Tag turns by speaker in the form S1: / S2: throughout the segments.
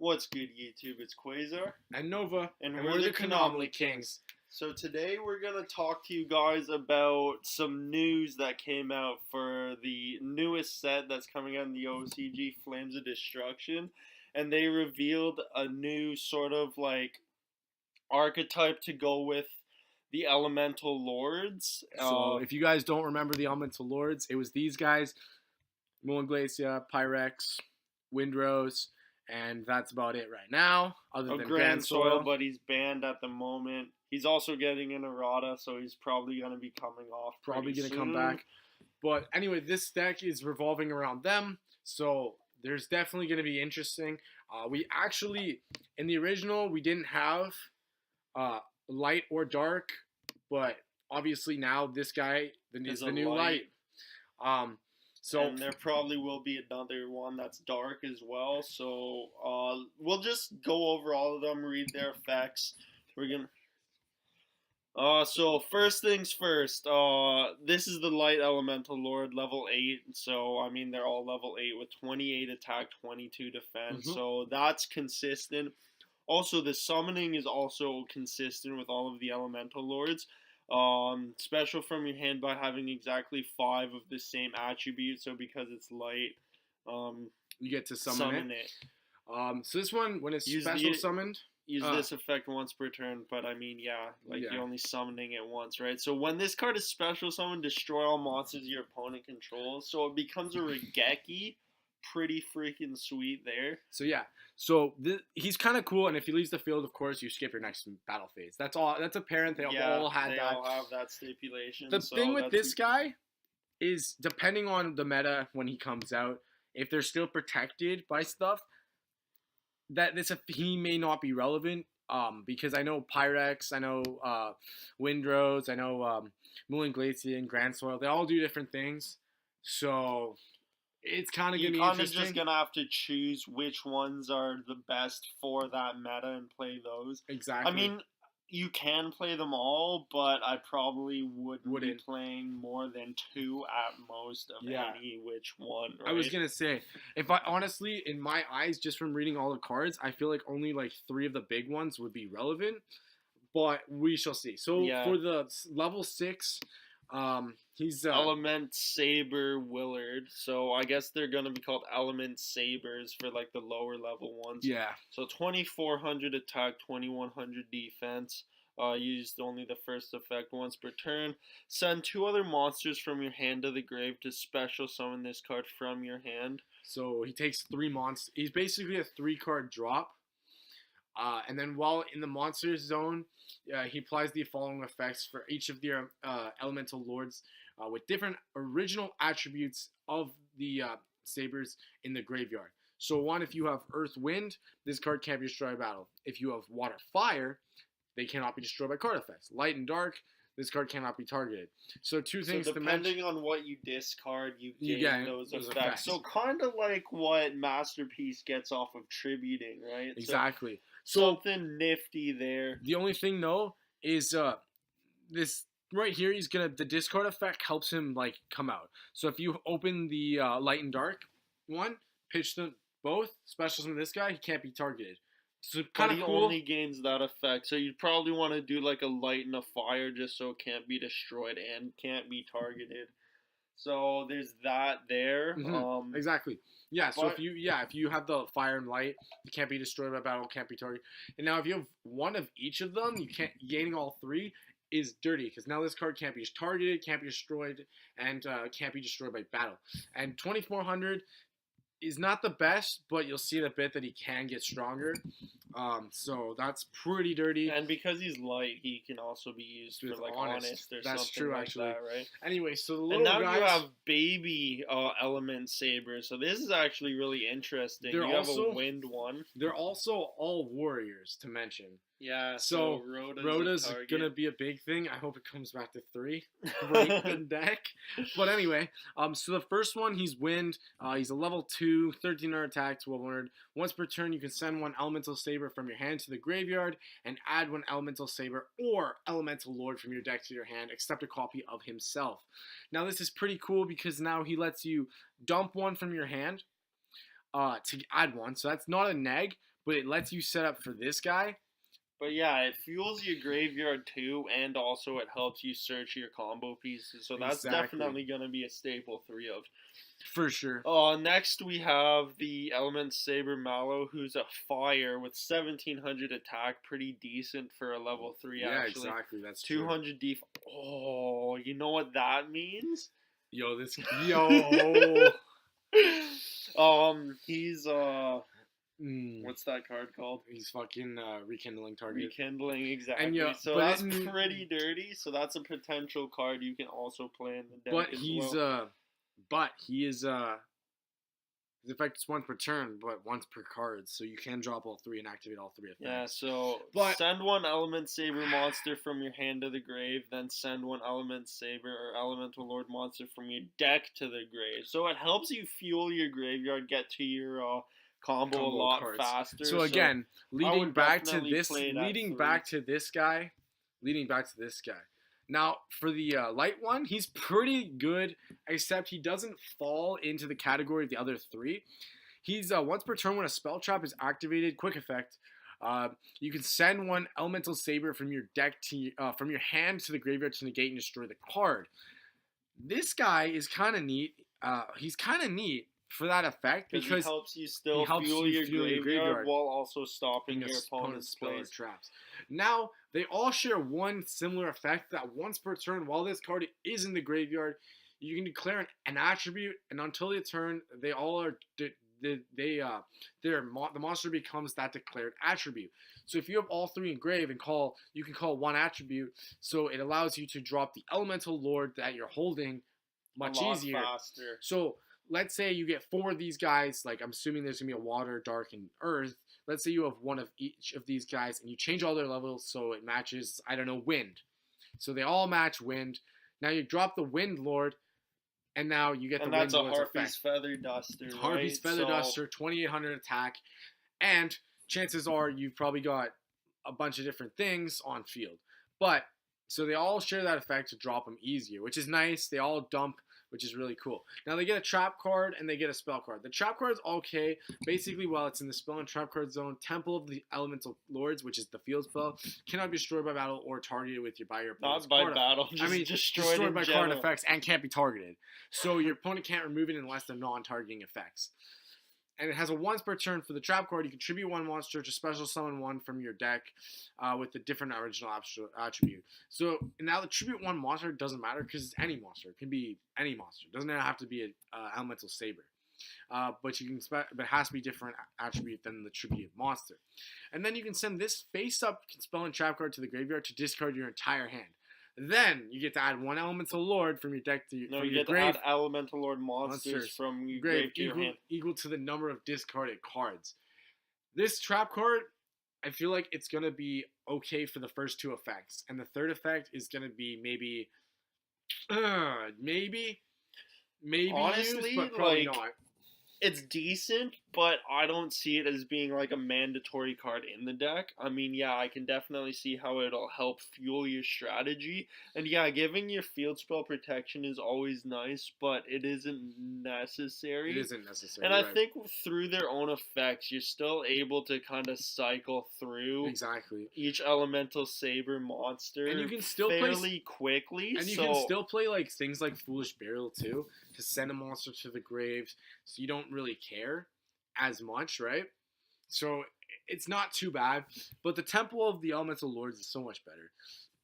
S1: What's good, YouTube? It's Quasar.
S2: And Nova,
S1: And
S2: and
S1: we're
S2: we're
S1: the
S2: the Chronomaly Kings.
S1: So today we're going to talk to you guys about some news that came out for the newest set that's coming out in the OCG, Flames of Destruction. And they revealed a new sort of like archetype to go with the Elemental Lords.
S2: So if you guys don't remember the Elemental Lords, it was these guys: Glacia, Pyrex, Windrose, and that's about it right now. Other than
S1: Grand Soil,
S2: Soil,
S1: but he's banned at the moment. He's also getting an errata, so he's probably going to be coming off.
S2: probably
S1: going to
S2: come back. But anyway, this deck is revolving around them, so there's definitely going to be interesting. We actually, in the original, we didn't have light or dark, but obviously now this guy is the new light. So
S1: and there probably will be another one that's dark as well. So we'll just go over all of them, read their effects. We're gonna. So first things first. This is the Light Elemental Lord, level 8. So I mean they're all level 8 with 28 attack, 22 defense.
S2: Mm-hmm.
S1: So that's consistent. Also, the summoning is also consistent with all of the Elemental Lords. Special from your hand by having exactly 5 of the same attribute. So because it's light,
S2: you get to summon it. So this one, when it's summoned,
S1: use this effect once per turn. But I mean, you're only summoning it once, right? So when this card is special summoned, destroy all monsters your opponent controls. So it becomes a Regeki. Pretty freaking sweet there.
S2: So yeah, he's kind of cool, and if he leaves the field, of course, you skip your next battle phase. That's all. That's apparent. They all had that.
S1: They all have that stipulation.
S2: The thing with this guy is, depending on the meta when he comes out, if they're still protected by stuff, he may not be relevant. Because I know Pyrex, I know Windrose, I know Glacia and Grand Soil. They all do different things. So it's kind of going to be interesting.
S1: You're just going to have to choose which ones are the best for that meta and play those.
S2: Exactly.
S1: I mean, you can play them all, but I probably wouldn't be playing more than 2 at most of any which one, right?
S2: I was going to say, honestly, in my eyes, just from reading all the cards, I feel like only like 3 of the big ones would be relevant, but we shall see. So for the level 6... he's
S1: Element Saber Willard, so I guess they're gonna be called Element Sabers for like the lower level ones.
S2: Yeah.
S1: So 2400 attack, 2100 defense. Used only the first effect once per turn. Send 2 other monsters from your hand to the grave to special summon this card from your hand.
S2: So he takes 3 monsters. He's basically a 3-card drop. And then while in the monster zone, he applies the following effects for each of the Elemental Lords with different original attributes of the Sabers in the graveyard. So 1, if you have Earth Wind, this card can't be destroyed by battle. If you have Water Fire, they cannot be destroyed by card effects. Light and Dark, this card cannot be targeted. So 2 things to mention.
S1: Depending on what you discard, you gain those effects. So kind of like what Masterpiece gets off of tributing, right?
S2: Exactly.
S1: So something nifty there.
S2: The only thing though is this right here. The discard effect helps him like come out. So if you open the Light and Dark one, pitch them both. Special summon this guy, he can't be targeted. So kind of cool.
S1: He only gains that effect. So you'd probably want to do like a light and a fire just so it can't be destroyed and can't be targeted. So there's that there.
S2: Mm-hmm. Exactly. Yeah. So if you have the fire and light, you can't be destroyed by battle, can't be targeted. And now if you have one of each of them, gaining all 3 is dirty because now this card can't be targeted, can't be destroyed, and can't be destroyed by battle. And 2400 is not the best, but you'll see in a bit that he can get stronger. So that's pretty dirty.
S1: And because he's light, he can also be used for like honest or
S2: that's
S1: something
S2: true,
S1: like
S2: actually.
S1: that, right?
S2: Anyway, so the little
S1: and now
S2: guys,
S1: you have baby Element Sabers. So this is actually really interesting. You have a wind one.
S2: They're also all warriors to mention.
S1: Yeah,
S2: so Rhoda's going to be a big thing. I hope it comes back to 3. Break the deck. But anyway, so the first one, he's Wind. He's a level 2, 1300 attack, 1200. Once per turn, you can send 1 Elemental Saber from your hand to the graveyard and add 1 Elemental Saber or Elemental Lord from your deck to your hand, except a copy of himself. Now, this is pretty cool because now he lets you dump 1 from your hand to add 1. So that's not a neg. but it lets you set up for this guy.
S1: But yeah, it fuels your graveyard too, and also it helps you search your combo pieces. So that's
S2: Exactly.
S1: definitely going to be a staple 3 of.
S2: For sure.
S1: Next we have the Element Saber Mallow, who's a fire with 1700 attack, pretty decent for a level 3
S2: Yeah,
S1: actually.
S2: exactly. That's
S1: 200 def. Oh, you know what that means?
S2: Yo, this
S1: He's what's that card called?
S2: He's fucking rekindling target.
S1: Rekindling, exactly.
S2: And yeah,
S1: so that's pretty dirty. So that's a potential card you can also play in the deck.
S2: But
S1: as
S2: he's
S1: well.
S2: he is his effect is once per turn, but once per card, so you can drop all 3 and activate all 3 effects.
S1: Yeah, so
S2: but
S1: send 1 Element Saber monster from your hand to the grave, then send 1 Element Saber or Elemental Lord monster from your deck to the grave. So it helps you fuel your graveyard, get to your combo a lot
S2: cards.
S1: faster.
S2: So again, leading back to this guy. Now, for the light one, he's pretty good, except he doesn't fall into the category of the other 3. He's once per turn when a spell trap is activated, quick effect. You can send 1 Elemental Saber from your deck to from your hand to the graveyard to negate and destroy the card. This guy is kind of neat. He's kind of neat for that effect because
S1: he helps you still fuel your graveyard while also stopping your opponent's plays.
S2: Traps. Now, they all share one similar effect that once per turn, while this card is in the graveyard, you can declare an attribute, and until the turn, they all are the monster becomes that declared attribute. So if you have all 3 in grave and you can call 1 attribute, so it allows you to drop the Elemental Lord that you're holding much easier.
S1: Faster.
S2: So let's say you get 4 of these guys, like I'm assuming there's going to be a water, dark, and earth. Let's say you have 1 of each of these guys, and you change all their levels so it matches, I don't know, wind. So they all match wind. Now you drop the Wind Lord, and now you get the Wind Lord's effect.
S1: And that's a Harpy's Feather Duster, right?
S2: Harpy's Feather Duster, 2800 attack, and chances are you've probably got a bunch of different things on field. But, so they all share that effect to drop them easier, which is nice. They all dump, which is really cool. Now they get a trap card and they get a spell card. The trap card is okay. Basically, while it's in the spell and trap card zone, Temple of the Elemental Lords, which is the field spell, cannot be destroyed by battle or targeted with your opponent's
S1: Not by battle.
S2: Destroyed by card effects and can't be targeted. So your opponent can't remove it unless they're non-targeting effects. And it has a once per turn for the trap card. You contribute 1 monster to special summon 1 from your deck with a different original attribute. So now the tribute 1 monster doesn't matter because it's any monster. It can be any monster. It doesn't have to be an Elemental Saber. But it has to be different attribute than the tribute monster. And then you can send this face-up spell and trap card to the graveyard to discard your entire hand. Then you get to add 1 Elemental Lord from your deck to your
S1: you get
S2: grave.
S1: To add Elemental Lord monsters from your grave to your hand.
S2: Equal to the number of discarded cards. This trap card, I feel like it's going to be okay for the first 2 effects. And the third effect is going to be maybe
S1: honestly,
S2: used, but probably not.
S1: It's decent, but I don't see it as being like a mandatory card in the deck. I mean, yeah, I can definitely see how it'll help fuel your strategy. And yeah, giving your field spell protection is always nice, but it isn't necessary.
S2: It isn't necessary.
S1: And I think through their own effects, you're still able to kind of cycle through each Elemental Saber monster
S2: and you can still
S1: fairly quickly.
S2: And you can still play like things like Foolish Burial too, to send a monster to the grave, so you don't really care as much, right? So it's not too bad, but the Temple of the Elemental Lords is so much better.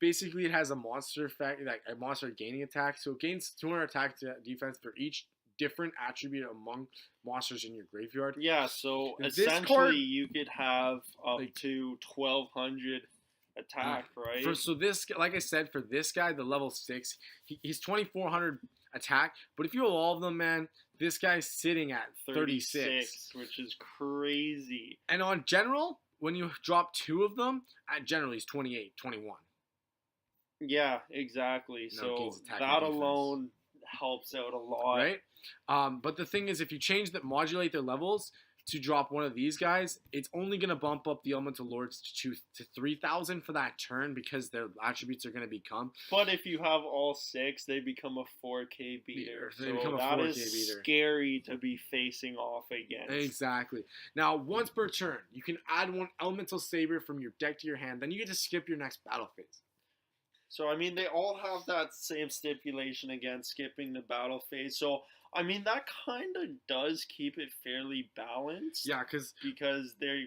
S2: Basically, it has a monster effect, like a monster gaining attack, so it gains 200 attack defense for each different attribute among monsters in your graveyard.
S1: Yeah, so essentially you could have up to 1200 attack, right?
S2: So this, like I said, for this guy, the level 6, he's 2400 attack, but if you have all of them, man, this guy's sitting at 36,
S1: which is crazy.
S2: And on general, when you drop 2 of them, at general he's 28, 21.
S1: Yeah, exactly. So that alone helps out a lot.
S2: Right? But the thing is, if you change that, modulate their levels, to drop one of these guys, it's only going to bump up the Elemental Lords to 3,000 for that turn because their attributes are going to become.
S1: But if you have all 6, they become a 4K beater.
S2: They
S1: so
S2: become a
S1: that
S2: 4K
S1: is
S2: beater.
S1: scary to be facing off against.
S2: Exactly. Now, once per turn, you can add one Elemental Saber from your deck to your hand. Then you get to skip your next battle phase.
S1: So, I mean, they all have that same stipulation against skipping the battle phase. So, I mean, that kind of does keep it fairly balanced.
S2: Yeah,
S1: because they're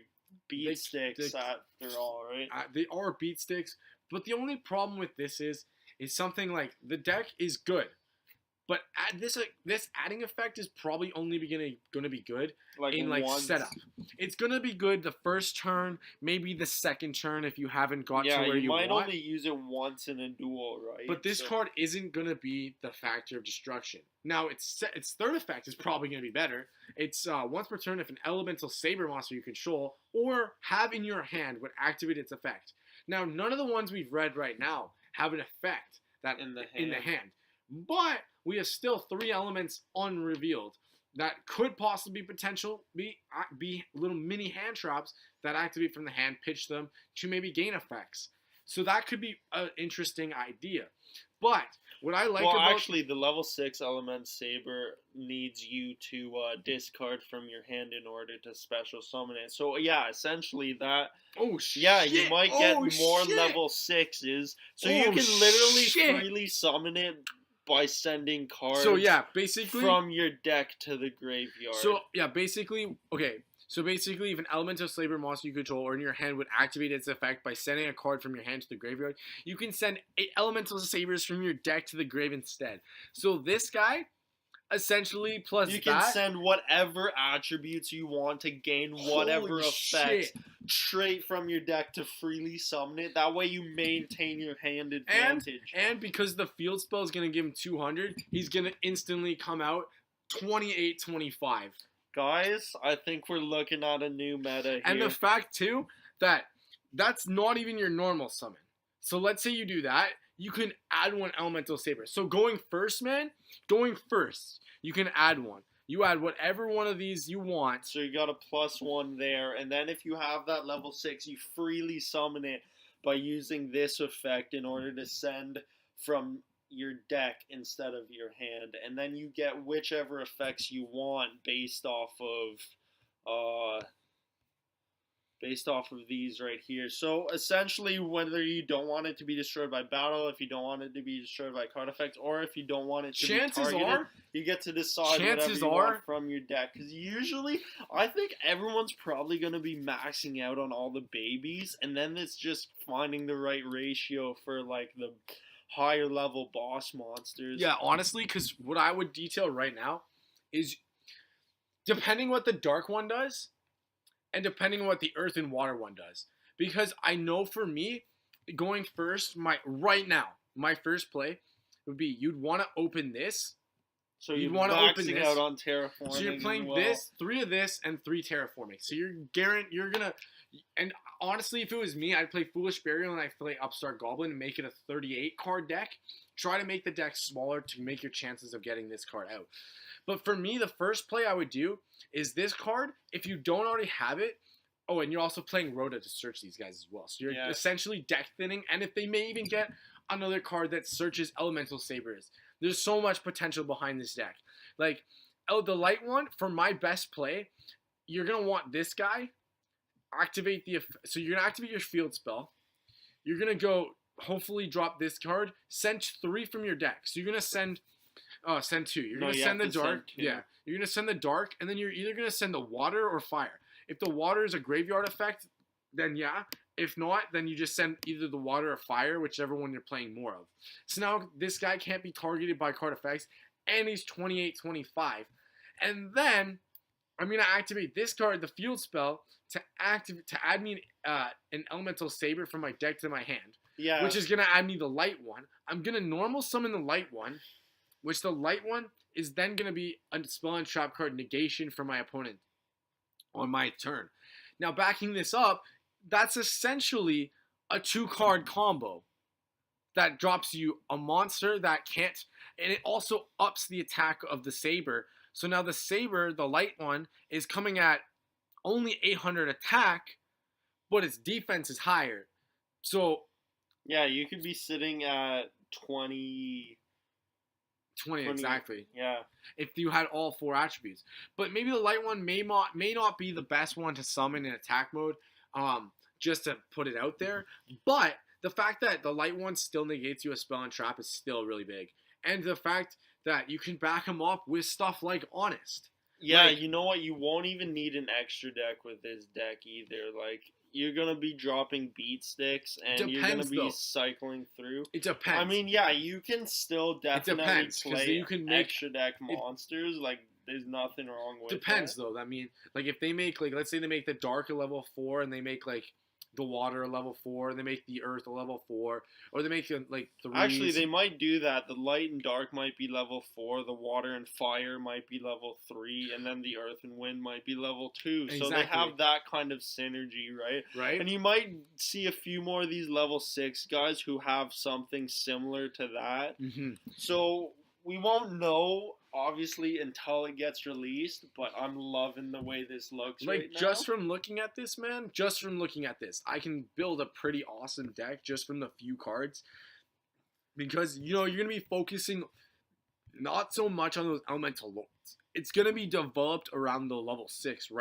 S1: beat sticks after all, right?
S2: They are beat sticks, but the only problem with this is something like the deck is good, but this adding effect is probably only going to be good in setup. It's going to be good the first turn, maybe the second turn if you haven't got to where you want.
S1: You might only use it once in a duel, right?
S2: But this card isn't going to be the factor of destruction. Now, its third effect is probably going to be better. It's once per turn if an Elemental Saber monster you control or have in your hand would activate its effect. Now, none of the ones we've read right now have an effect that in the hand. But we have still 3 elements unrevealed that could possibly be little mini hand traps that activate from the hand, pitch them to maybe gain effects. So that could be an interesting idea. But what I like
S1: actually, the level 6 element saber needs you to discard from your hand in order to special summon it. So yeah, essentially that.
S2: Oh shit!
S1: Yeah, you might get more level 6s, so you can literally freely summon it by sending cards.
S2: So yeah, basically
S1: from your deck to the graveyard.
S2: So yeah, basically okay. So basically, if an Elemental Saber monster you control or in your hand would activate its effect by sending a card from your hand to the graveyard, you can send 8 Elemental Sabers from your deck to the grave instead. So this guy, essentially, plus
S1: you can send whatever attributes you want to gain whatever effects straight from your deck to freely summon it. That way you maintain your hand advantage.
S2: And because the field spell is going to give him 200, he's going to instantly come out 28-25.
S1: Guys, I think we're looking at a new meta here.
S2: And the fact, too, that's not even your normal summon. So let's say you do that. You can add one Elemental Saber. So going first, you can add one. You add whatever one of these you want.
S1: So you got a +1 there. And then if you have that level 6, you freely summon it by using this effect in order to send from your deck instead of your hand, and then you get whichever effects you want based off of these right here. So essentially, whether you don't want it to be destroyed by battle, if you don't want it to be destroyed by card effects, or if you don't want it to be targeted, you get to decide whatever you want from your deck. Because usually, I think everyone's probably going to be maxing out on all the babies, and then it's just finding the right ratio for like the higher level boss monsters.
S2: Yeah, honestly, because what I would detail right now is depending what the dark one does and depending on what the earth and water one does. Because I know for me, going first, my first play would be you'd want to open this.
S1: So you'd want to open this out on terraforming.
S2: So you're playing this, 3 of this, and 3 terraforming. So you're gonna. And honestly, if it was me, I'd play Foolish Burial and I'd play Upstart Goblin and make it a 38 card deck. Try to make the deck smaller to make your chances of getting this card out. But for me, the first play I would do is this card. If you don't already have it, oh, and you're also playing Rhoda to search these guys as well. So you're essentially deck thinning. And if they may even get another card that searches Elemental Sabers, there's so much potential behind this deck. Like, the light one, for my best play, you're going to want this guy. So you're going to activate your field spell. You're going to go, hopefully drop this card. Send 3 from your deck. So you're going to send 2. You're going to send the dark. Yeah. You're going to send the dark, and then you're either going to send the water or fire. If the water is a graveyard effect, then yeah. If not, then you just send either the water or fire, whichever one you're playing more of. So now this guy can't be targeted by card effects, and he's 28-25. And then I'm going to activate this card, the field spell, to add me an Elemental Saber from my deck to my hand. Yeah. Which is going to add me the light one. I'm going to normal summon the light one, which the light one is then going to be a spell and trap card negation for my opponent on my turn. Now, backing this up, that's essentially a 2-card combo that drops you a monster that can't, and it also ups the attack of the Saber. So now the Saber, the light one, is coming at only 800 attack, but its defense is higher. So
S1: Yeah, you could be sitting at 20.
S2: 20 exactly.
S1: Yeah.
S2: If you had all 4 attributes. But maybe the light one may not be the best one to summon in attack mode, just to put it out there. But the fact that the light one still negates you a spell and trap is still really big. And the fact that you can back him up with stuff like Honest.
S1: Yeah,
S2: Like,
S1: you know what? You won't even need an extra deck with this deck either. Like, you're gonna be dropping beat sticks, and you're gonna be cycling through.
S2: It depends.
S1: I mean, yeah, you can still definitely play
S2: you can make
S1: extra deck monsters. Like, there's nothing wrong with
S2: Depends,
S1: that.
S2: though. I mean, like, if they make, like, let's say they make the dark a level 4, and they make, like, the water a level 4, and they make the earth a level 4, or they make, like, 3.
S1: Actually, they might do that. The light and dark might be level 4, the water and fire might be level 3, and then the earth and wind might be level 2.
S2: Exactly.
S1: So they have that kind of synergy, right?
S2: Right.
S1: And you might see a few more of these level 6 guys who have something similar to that.
S2: Mm-hmm.
S1: So we won't know, obviously, until it gets released, but I'm loving the way this looks right now.
S2: Just from looking at this, man, I can build a pretty awesome deck just from the few cards. Because, you're going to be focusing not so much on those elemental lords. It's going to be developed around the level 6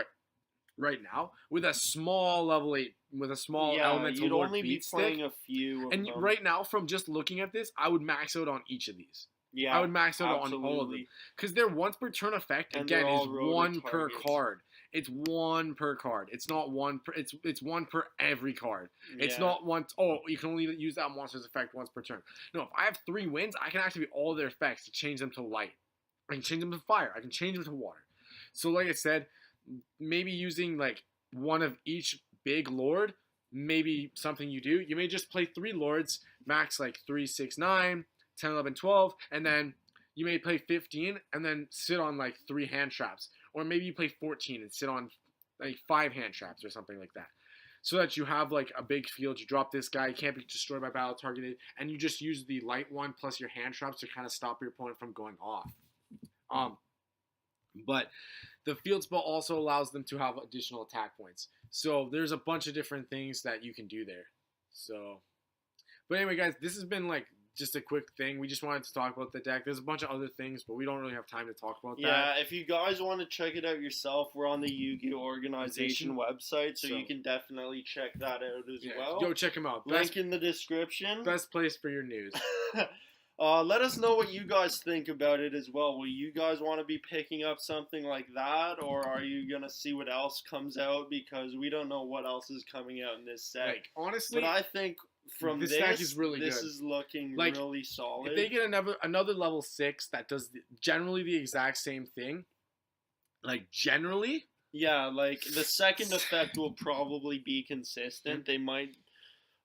S2: right now with a small level 8, with a small elemental lord
S1: only be playing a few of
S2: and
S1: them.
S2: Right now, from just looking at this, I would max out on each of these.
S1: Yeah,
S2: I would max out on all of them. Because their once per turn effect, again, is 1 per card. It's 1 per card. It's not 1 per... It's 1 per every card. It's not once... Oh, you can only use that monster's effect once per turn. No, if I have 3 wins, I can activate all their effects to change them to light. I can change them to fire. I can change them to water. So, like I said, maybe using, like, one of each big lord, maybe something you do. You may just play 3 lords, max, like, 3, 6, 9... 10, 11, 12, and then you may play 15 and then sit on like 3 hand traps. Or maybe you play 14 and sit on like 5 hand traps or something like that. So that you have like a big field, you drop this guy, he can't be destroyed by battle targeted, and you just use the light one plus your hand traps to kind of stop your opponent from going off. But the field spell also allows them to have additional attack points. So there's a bunch of different things that you can do there. So, but anyway, guys, this has been like just a quick thing. We just wanted to talk about the deck. There's a bunch of other things, but we don't really have time to talk about that.
S1: Yeah, if you guys want to check it out yourself, we're on the Yu-Gi-Oh! Organization website, so you can definitely check that out as well.
S2: Go check them out.
S1: Link in the description.
S2: Best place for your news.
S1: Let us know what you guys think about it as well. Will you guys want to be picking up something like that, or are you going to see what else comes out? Because we don't know what else is coming out in this set.
S2: Like, honestly,
S1: but I think from
S2: this deck is really good.
S1: This is looking
S2: like,
S1: really solid.
S2: If they get another level 6 that does generally the exact same thing, like generally,
S1: yeah, like the second effect will probably be consistent. They might.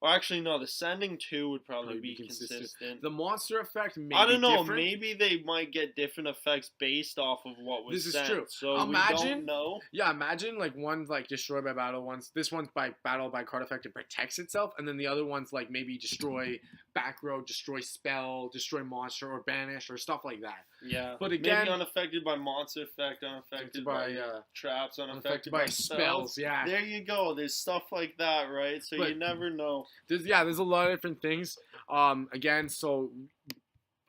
S1: Or actually, no, the sending 2 would probably be consistent.
S2: The monster effect may
S1: I don't know.
S2: Different.
S1: Maybe they might get different effects based off of what was
S2: This
S1: sent.
S2: is true.
S1: So we don't know.
S2: Yeah, imagine like one's like destroy by battle. This one's by battle by card effect. It protects itself, and then the other one's like maybe destroy back row, destroy spell, destroy monster, or banish, or stuff like that.
S1: Yeah.
S2: But again,
S1: maybe unaffected by monster effect, unaffected by traps, unaffected by spells.
S2: Yeah.
S1: There you go. There's stuff like that, right? So you never know.
S2: There's a lot of different things. Again, so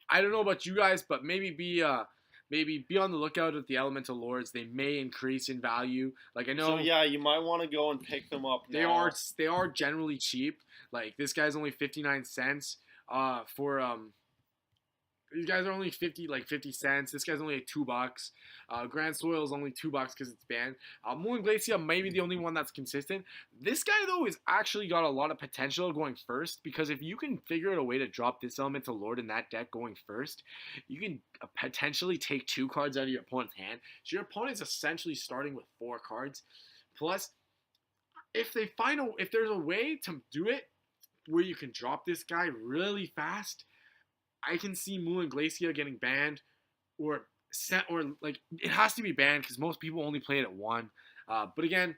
S2: I don't know about you guys, but maybe be on the lookout at the elemental lords. They may increase in value. Like I know.
S1: So yeah, you might want to go and pick them up now.
S2: They are generally cheap. Like this guy's only 59 cents. These guys are only 50 cents. This guy's only like $2. Grand Soil is only $2 because it's banned. Moon Glacier may be the only one that's consistent. This guy though is actually got a lot of potential going first, because if you can figure out a way to drop this elemental lord in that deck going first, you can potentially take 2 cards out of your opponent's hand. So your opponent's essentially starting with 4 cards. Plus, if there's a way to do it where you can drop this guy really fast, I can see Moon Glacier getting banned, or like it has to be banned because most people only play it at 1. But again,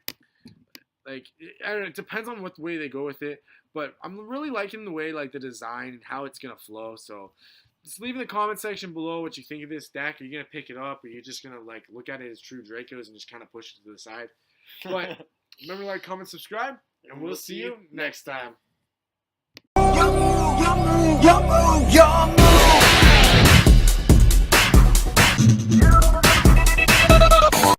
S2: like I don't know, it depends on what way they go with it. But I'm really liking the way like the design and how it's gonna flow. So just leave in the comment section below what you think of this deck. Are you gonna pick it up, or are you just gonna like look at it as true Dracos and just kind of push it to the side? But remember, like, comment, subscribe, and we'll see you next time.